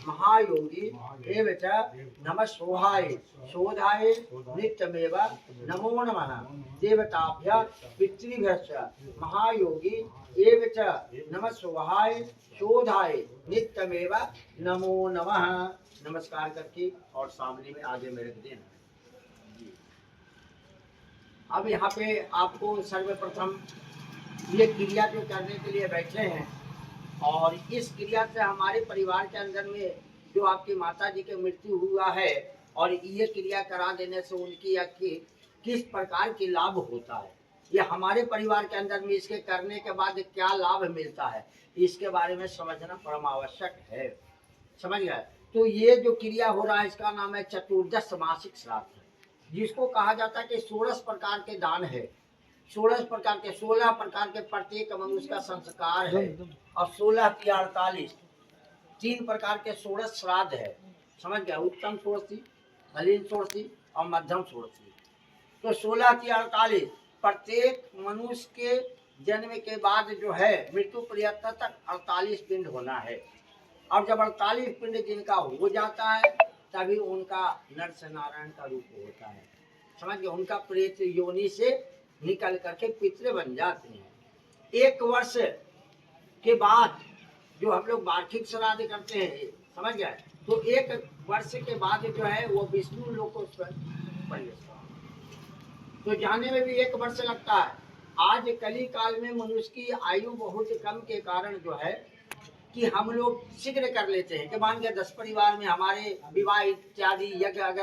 महायोगी एव च नमः सोहाय शोधाय नित्यमेव नमो नमः देवताभ्यः पितृभ्यश्च महायोगी एव च नमः सोहाय शोधाय नित्यमेव नमो नमः। नमस्कार करके और सामने में आगे में रख देना। अब यहाँ पे आपको सर्वप्रथम ये क्रिया जो करने के लिए बैठे हैं, और इस क्रिया से हमारे परिवार के अंदर में जो आपकी माता जी की मृत्यु हुआ है, और ये क्रिया करा देने से उनकी किस प्रकार की लाभ होता है, ये हमारे परिवार के अंदर में इसके करने के बाद क्या लाभ मिलता है, इसके बारे में समझना परम आवश्यक है। समझ गए? तो ये जो क्रिया हो रहा है इसका नाम है चतुर्दश मासिक श्राद्ध, जिसको कहा जाता है कि 16 प्रकार के दान है, 16 प्रकार के प्रत्येक मनुष्य का संस्कार है, और 16 की 48 3 प्रकार के 16 श्राद्ध है। समझ गया? उत्तम षोडशी, मलिन षोडशी और मध्यम षोडशी। तो 16 की 48 प्रत्येक मनुष्य के जन्म के बाद जो है मृत्यु पर्यंत तक 48 पिंड होना है, और जब 48 पिंड जिनका हो जाता है तभी उनका नर से नारायण का रूप होता है। समझ गए? उनका प्रेत योनि से निकल करके पितृ बन जाते हैं। 1 वर्ष के बाद जो हम लोग वार्षिक श्राद्ध करते हैं, समझ गए? तो 1 वर्ष के बाद जो है वो विष्णु लोक को प्रवेश करता है, तो जाने में भी 1 वर्ष लगता है। आज कली काल में मनुष्य की आयु बहुत कम के कारण जो है कि हम लोग शीघ्र कर लेते हैं कि मान के 10 परिवार में हमारे विवाह इत्यादि यज्ञ अगर